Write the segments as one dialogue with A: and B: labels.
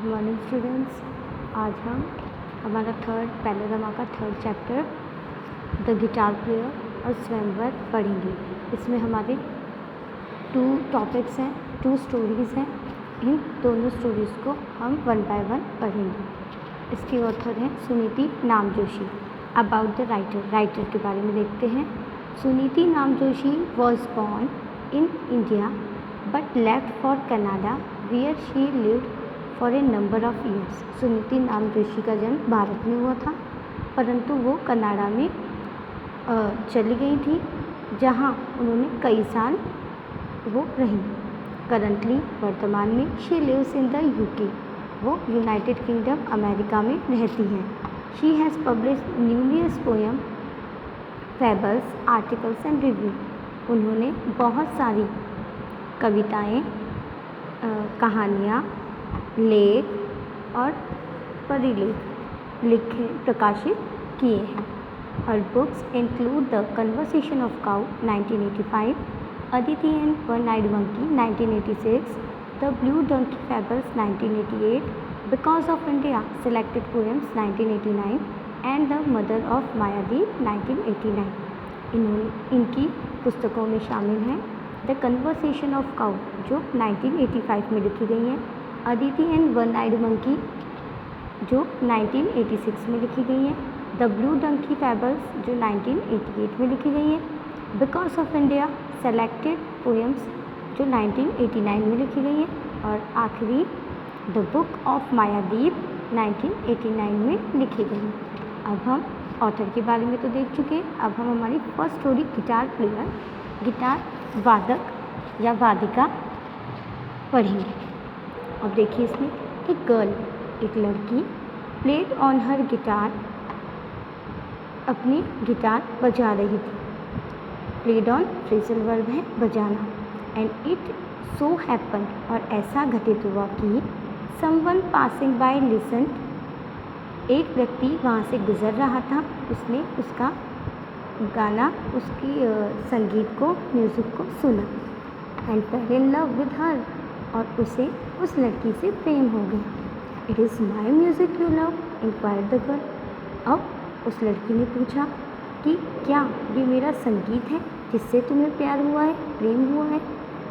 A: Good morning students. आज हम हमारा पैनोरमा का third chapter the guitar player और स्वयंवर पढ़ेंगे। इसमें हमारे 2 टॉपिक्स हैं, 2 स्टोरीज़ हैं। इन दोनों स्टोरीज़ को हम 1 बाय 1 पढ़ेंगे। इसके ऑथर हैं Suniti Namjoshi. About the writer के बारे में देखते हैं। Suniti Namjoshi was born in India but left for Canada where she lived for a number of years. Suniti Namjoshi का जन्म भारत में हुआ था, परंतु वो कनाडा में चली गई थी, जहाँ उन्होंने कई साल वो रही। करंटली वर्तमान में she lives in the UK. वो यूनाइटेड किंगडम अमेरिका में रहती हैं। She has published numerous poem, fables, articles and review. उन्होंने बहुत सारी कविताएँ, कहानियाँ, लेख और परिलेख प्रकाशित किए हैं। Her books include the conversation of cow 1985, Aditi and one eyed monkey 1986, the blue donkey fables 1988, because of India selected poems 1989 and the mother of Mayadeep 1989। इनकी पुस्तकों में शामिल हैं द कन्वर्सेशन ऑफ काउ जो 1985 में लिखी गई हैं, Aditi and one eyed monkey जो 1986 में लिखी गई हैं, द ब्लू डंकी फेबल्स जो 1988 में लिखी गई हैं, because of India selected poems जो 1989 में लिखी गई हैं, और आखिरी द बुक ऑफ मायादीप 1989 में लिखी गई हैं। अब हम ऑथर के बारे में तो देख चुके हैं। अब हम हमारी first story guitar player, guitar वादक या वादिका पढ़ेंगे। अब देखिए इसमें एक गर्ल, एक लड़की प्लेड ऑन हर गिटार, अपनी गिटार बजा रही थी। प्लेड ऑन फ्रेजल वर्ब है बजाना। एंड इट सो हैपन, और ऐसा घटित हुआ कि समवन पासिंग बाय लिसन, एक व्यक्ति वहाँ से गुजर रहा था, उसने उसका गाना, उसकी संगीत को, म्यूज़िक को सुना। And fail in love with her, और उसे उस लड़की से प्रेम हो गया। It is my music you love, inquired the girl. अब उस लड़की ने पूछा कि क्या ये मेरा संगीत है जिससे तुम्हें प्यार हुआ है, प्रेम हुआ है,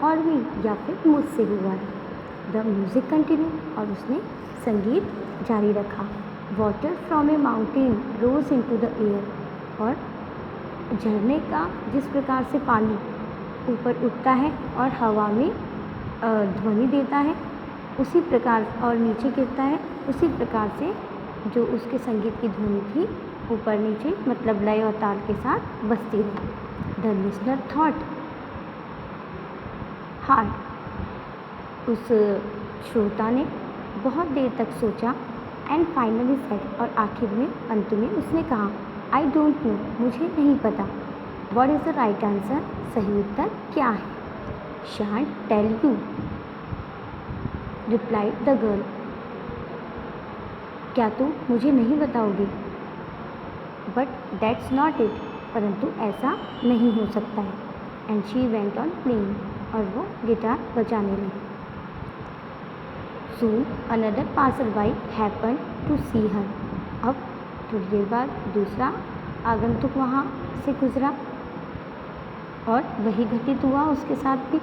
A: और भी, या फिर मुझसे हुआ है। द म्यूज़िक कंटिन्यू, और उसने संगीत जारी रखा। Water from a mountain rose into the air, और झरने का जिस प्रकार से पानी ऊपर उठता है और हवा में ध्वनि देता है, उसी प्रकार, और नीचे गिरता है, उसी प्रकार से जो उसके संगीत की ध्वनि थी ऊपर नीचे, मतलब लय और ताल के साथ बजती रही। द लिसनर थॉट हार्ड, उस श्रोता ने बहुत देर तक सोचा। एंड फाइनली सेड, और आखिर में, अंत में उसने कहा, आई डोंट नो, मुझे नहीं पता। What is the right answer, सही उत्तर क्या है। Shan't tell you, replied the girl, क्या तुम मुझे नहीं बताओगे। बट दैट्स नॉट इट, परंतु ऐसा नहीं हो सकता है। And she went on playing, और वो गिटार बजाने लगी। Soon another passerby happened to see her. अब थोड़ी देर बाद दूसरा आगंतुक वहाँ से गुजरा, और वही घटित हुआ उसके साथ भी।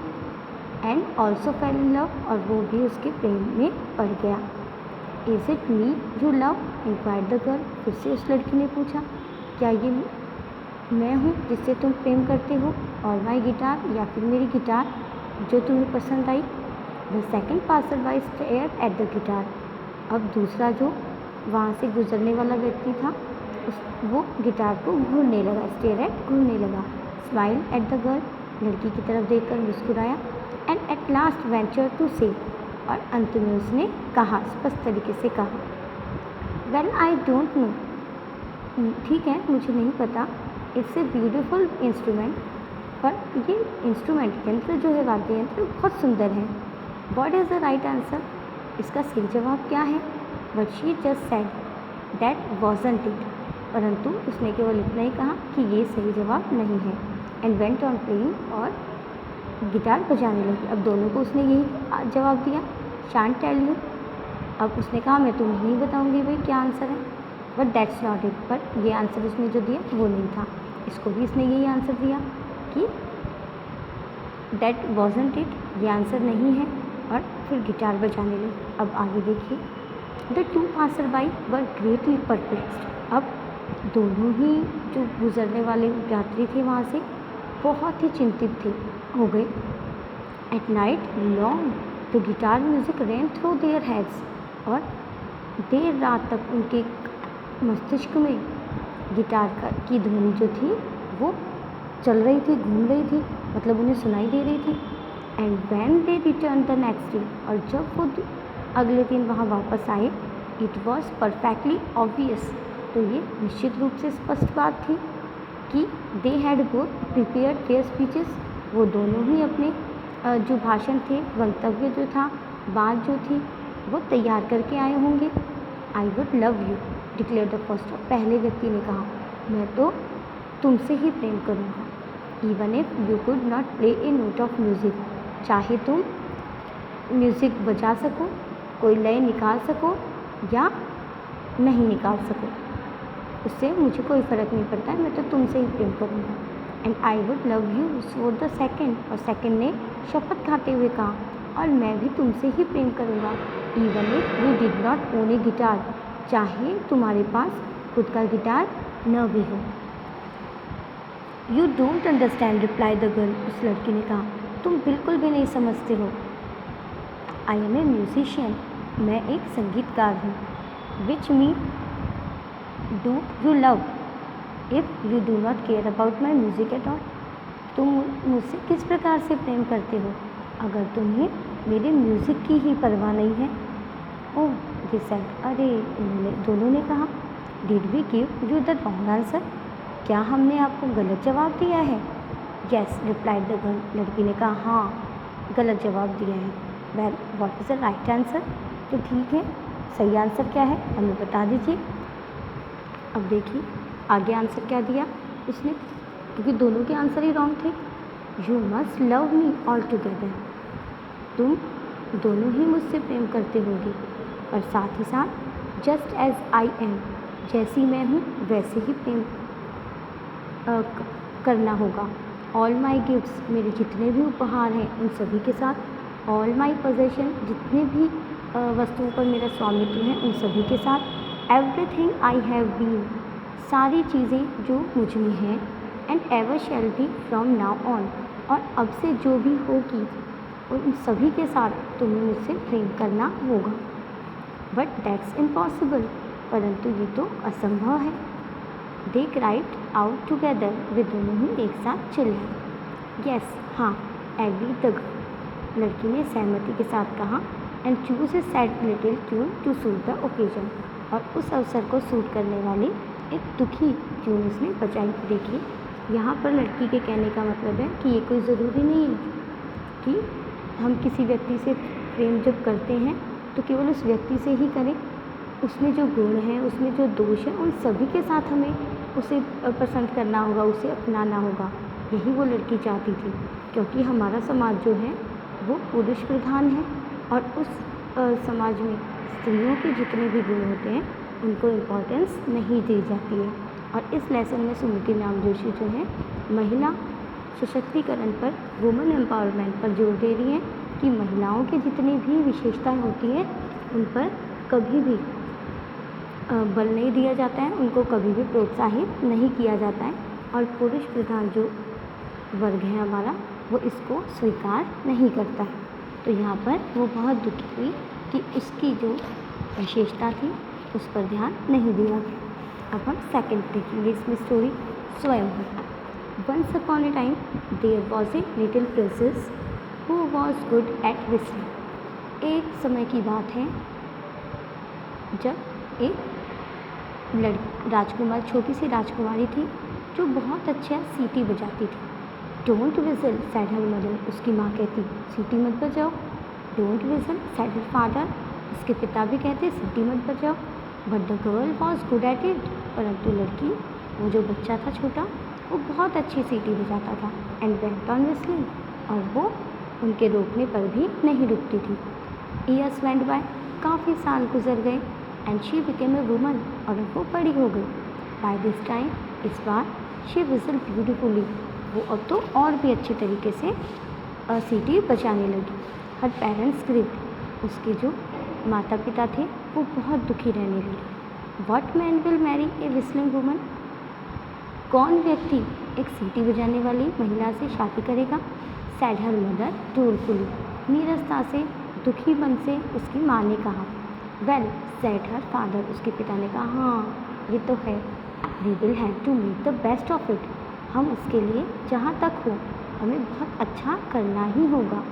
A: And also fail in love, और वो भी उसके प्रेम में पड़ गया। Is it me you love, inquired the girl, फिर से उस लड़की ने पूछा, क्या ये मैं हूँ जिससे तुम प्रेम करते हो, और माई गिटार, या फिर मेरी गिटार जो तुम्हें पसंद आई। The second passerby stared at the guitar. अब दूसरा जो वहाँ से गुजरने वाला व्यक्ति था, वो गिटार को घूरने लगा, स्टेयर एट, घूरने लगा। स्माइल एट द गर्ल, लड़की की तरफ देखकर मुस्कुराया। And at last venture to say, और अंत में उसने कहा, स्पष्ट तरीके से कहा, वेल आई डोंट नो, ठीक है मुझे नहीं पता। इट्स ए ब्यूटिफुल इंस्ट्रूमेंट, पर ये इंस्ट्रूमेंट, यंत्र जो है, वाद्य यंत्र, बहुत सुंदर है। What is the right answer? इसका सही जवाब क्या है। But she just said that wasn't it. परंतु उसने केवल इतना ही कहा कि ये सही जवाब नहीं है। And went on playing, और गिटार बजाने लगी। अब दोनों को उसने यही जवाब दिया, shan't tell you, अब उसने कहा मैं तुम्हें नहीं बताऊँगी भाई क्या आंसर है, बट दैट्स नॉट इट। पर ये आंसर उसने जो दिया वो नहीं था। इसको भी इसने यही आंसर दिया कि दैट वॉजंट इट, ये आंसर नहीं है, और फिर गिटार बजाने लगे। अब आगे देखिए, the two passer by were greatly perplexed. अब दोनों ही जो गुजरने वाले यात्री थे वहाँ से बहुत ही चिंतित थे, हो गए। At night long the guitar music ran through their heads, और देर रात तक उनके मस्तिष्क में गिटार की ध्वनि जो थी वो चल रही थी, घूम रही थी, मतलब उन्हें सुनाई दे रही थी। And when they return the next day, और जब वो अगले दिन वहाँ वापस आए, इट वॉज परफेक्टली ऑब्वियस, तो ये निश्चित रूप से स्पष्ट बात थी कि they had both prepared their speeches, वो दोनों ही अपने जो भाषण थे, वक्तव्य जो था, बात जो थी वो तैयार करके आए होंगे। I would love you declare the first, पहले व्यक्ति ने कहा मैं तो तुमसे ही प्रेम करूँगा। Even if you could not play A note of music, चाहे तुम म्यूज़िक बजा सको, कोई लय निकाल सको या नहीं निकाल सको, उससे मुझे कोई फ़र्क नहीं पड़ता है, मैं तो तुमसे ही प्रेम करूँगा। And I would love you swore the second, और सेकेंड ने शपथ खाते हुए कहा और मैं भी तुमसे ही प्रेम करूँगा। Even if you did not own A guitar, चाहे तुम्हारे पास खुद का गिटार न भी हो। You don't understand reply the girl, उस लड़की ने कहा तुम बिल्कुल भी नहीं समझते हो। आई एम ए म्यूजिशियन, मैं एक संगीतकार हूँ। Which me do you love if you do not care about my music at all, तुम मुझसे किस प्रकार से प्रेम करते हो अगर तुम्हें मेरे म्यूज़िक की ही परवाह नहीं है। ओह दे सेड, अरे उन्होंने दोनों ने कहा, did we give you the wrong answer, क्या हमने आपको गलत जवाब दिया है। येस रिप्लाइड द गर्ल, लड़की ने कहा हाँ गलत जवाब दिया है। Well what is the right answer, तो ठीक है सही आंसर क्या है हमें बता दीजिए। अब देखिए आगे आंसर क्या दिया उसने, क्योंकि दोनों के आंसर ही रॉन्ग थे। You must love me all together, तुम दोनों ही मुझसे प्रेम करते होगे, और साथ ही साथ जस्ट एज आई एम, जैसी मैं हूँ वैसे ही प्रेम करना होगा। ऑल माई गिफ्ट्स, मेरे जितने भी उपहार हैं उन सभी के साथ। ऑल माई पोजेशन, जितने भी वस्तुओं पर मेरा स्वामित्व है उन सभी के साथ। एवरीथिंग आई हैव बीन, सारी चीज़ें जो मुझ में हैं। And ever shall be from now on, और अब से जो भी होगी उन सभी के साथ तुम्हें मुझसे प्रेम करना होगा। बट दैट्स इम्पॉसिबल, परंतु ये तो असंभव है। दे क्राइड आउट टुगेदर, वे दोनों ही एक साथ चिल्लाए। यस हाँ एग्री द गर्ल, लड़की ने सहमति के साथ कहा। And choose a sad little tune to suit the occasion, और उस अवसर को सूट करने वाली एक दुखी ट्यून उसने बजाई। देखिए यहाँ पर लड़की के कहने का मतलब है कि ये कोई ज़रूरी नहीं है कि हम किसी व्यक्ति से प्रेम जब करते हैं तो केवल उस व्यक्ति से ही करें, उसमें जो गुण हैं, उसमें जो दोष हैं, उन सभी के साथ हमें उसे पसंद करना होगा, उसे अपनाना होगा। यही वो लड़की चाहती थी, क्योंकि हमारा समाज जो है वो पुरुष प्रधान है, और उस समाज में स्त्रियों के जितने भी गुण होते हैं उनको इम्पोर्टेंस नहीं दी जाती है। और इस लेसन में सुमति नाम जोशी जो है महिला सशक्तिकरण पर, वुमेन एम्पावरमेंट पर जोर दे रही हैं कि महिलाओं की जितनी भी विशेषताएं होती हैं उन पर कभी भी बल नहीं दिया जाता है, उनको कभी भी प्रोत्साहित नहीं किया जाता है, और पुरुष प्रधान जो वर्ग है हमारा वो इसको स्वीकार नहीं करता है। तो यहाँ पर वो बहुत दुखी हुई कि उसकी जो विशेषता थी उस पर ध्यान नहीं दिया गया। अब हम सेकंड देखेंगे इसमें स्टोरी स्वयं। Once upon a time there was a little princess who was good at whistling. एक समय की बात है जब एक राजकुमार, छोटी सी राजकुमारी थी जो बहुत अच्छा सीटी बजाती थी। Don't vigil sad her mother, उसकी माँ कहती सीटी मत बजाओ। Don't vigil sad her father, उसके पिता भी कहते सीटी मत बजाओ। But the girl was good at it, परंतु लड़की, वो जो बच्चा था छोटा, वो बहुत अच्छी सीटी बजाता था। एंड वेंट ऑन विस्लिंग, और वो उनके रोकने पर भी नहीं रुकती थी। ईयर्स वेंट बाय, काफ़ी साल गुजर गए and she became a woman, और वो बड़ी हो गई। बाय दिस टाइम, इस बार शी विजल ब्यूटिफुली, वो अब तो और भी अच्छे तरीके से सीटी बजाने लगी। हर पेरेंट्स ग्रीव, उसके जो माता पिता थे वो बहुत दुखी रहने लगे। What man will marry A whistling woman, कौन व्यक्ति एक सीटी बजाने वाली महिला से शादी करेगा? सैड हर मदर डोलफुली, नीरसता से, दुखी मन से उसकी माँ ने कहा। वेल सैड हर फादर, उसके पिता ने कहा, हाँ ये तो है, we will have to make the best of it, हम इसके लिए जहाँ तक हो हमें बहुत अच्छा करना ही होगा।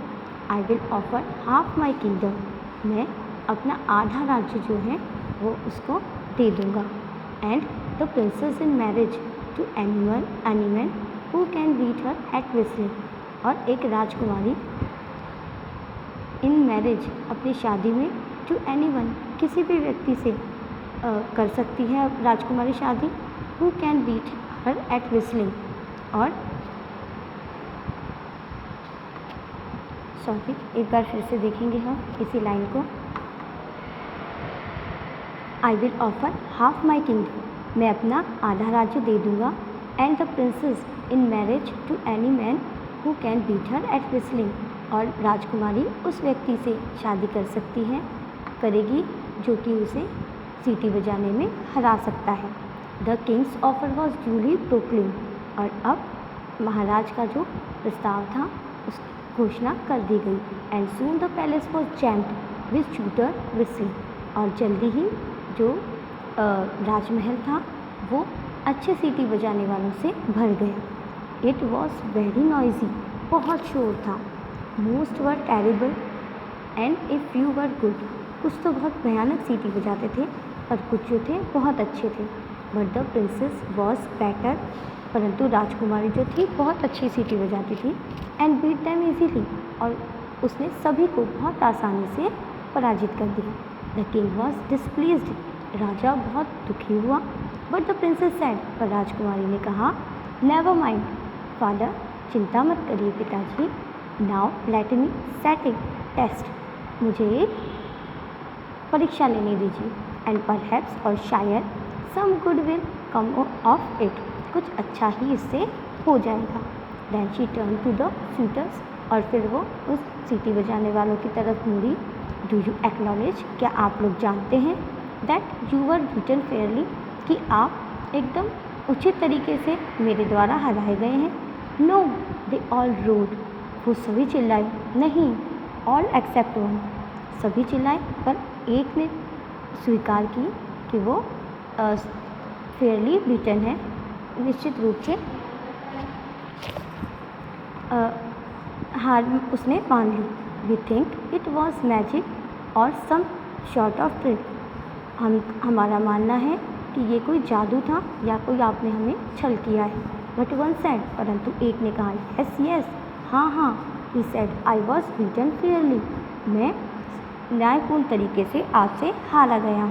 A: आई will offer half my kingdom, मैं अपना आधा राज्य जो है वो उसको दे दूँगा। And the princess in marriage to anyone who can beat her at whistling, और एक राजकुमारी इन मैरिज अपनी शादी में टू एनीवन, किसी भी व्यक्ति से कर सकती है राजकुमारी शादी, who can beat her at whistling, और सॉरी एक बार फिर से देखेंगे हम इसी लाइन को। I will offer half my kingdom, मैं अपना आधा राज्य दे दूँगा। And the princess in marriage to any man who can beat her at whistling, और राजकुमारी उस व्यक्ति से शादी कर सकती है, करेगी जो कि उसे सीटी बजाने में हरा सकता है। The Kings offer was duly proclaim, और अब महाराज का जो प्रस्ताव था उसकी घोषणा कर दी गई। And soon the palace was jammed with shooter whistling, और जल्दी ही जो राजमहल था वो अच्छे सीटी बजाने वालों से भर गया। इट वॉज वेरी नॉइजी, बहुत शोर था। Most were terrible and a few were good, कुछ तो बहुत भयानक सीटी बजाते थे और कुछ जो थे बहुत अच्छे थे। But the princess was better, परंतु राजकुमारी जो थी बहुत अच्छी सीटी बजाती थी। एंड बीट दैम ईजीली, और उसने सभी को बहुत आसानी से पराजित कर दिया। द किंग वॉज डिसप्लीज्ड, राजा बहुत दुखी हुआ। बट द प्रिंसेस सेड, पर राजकुमारी ने कहा, नेवर माइंड फादर, चिंता मत करिए पिताजी। Now let me set a test, मुझे एक परीक्षा लेने दीजिए। एंड परहैप्स, और शायद some good will come of it, कुछ अच्छा ही इससे हो जाएगा। Then she turn to the suitors, और फिर वो उस सीटी बजाने वालों की तरफ मुड़ी। डू यू एक्नॉलेज, क्या आप लोग जानते हैं that you were beaten Fairlie, कि आप एकदम उचित तरीके से मेरे द्वारा हराए गए हैं? नो, दे ऑल रोड, वो सभी चिल्लाए। नहीं, ऑल एक्सेप्ट वन, सभी चिल्लाए पर एक ने स्वीकार की कि वो फेयरली बीटन है, निश्चित रूप से हार उसने मान ली। We think it was magic और सम शॉर्ट ऑफ ट्रिक, हमारा मानना है कि ये कोई जादू था या कोई आपने हमें छल किया है। बट वन सेड, परंतु एक ने कहा, यस यस, हाँ हाँ। He said, I was beaten Fairlie, मैं न्यायपूर्ण तरीके से आपसे हारा गया।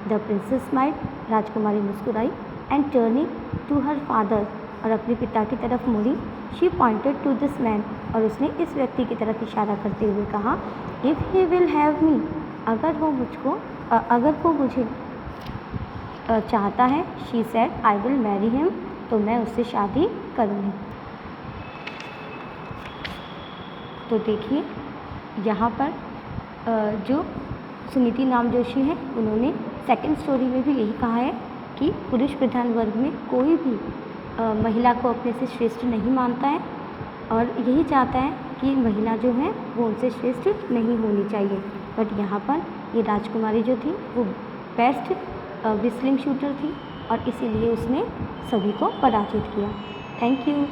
A: द प्रिंसेस स्माइल्ड, राजकुमारी मुस्कुराई। And turning to her father, और अपने पिता की तरफ मुड़ी। She pointed to this man, और उसने इस व्यक्ति की तरफ इशारा करते हुए कहा, if he will have me, अगर वो मुझे चाहता है, she said, I will marry him, तो मैं उससे शादी करूँगी। तो देखिए यहाँ पर जो सुनीति नाम जोशी है उन्होंने सेकंड स्टोरी में भी यही कहा है कि पुरुष प्रधान वर्ग में कोई भी महिला को अपने से श्रेष्ठ नहीं मानता है, और यही चाहता है कि महिला जो है वो उनसे श्रेष्ठ नहीं होनी चाहिए। बट यहाँ पर ये राजकुमारी जो थी वो बेस्ट विस्लिंग शूटर थी, और इसीलिए उसने सभी को पराजित किया। Thank you.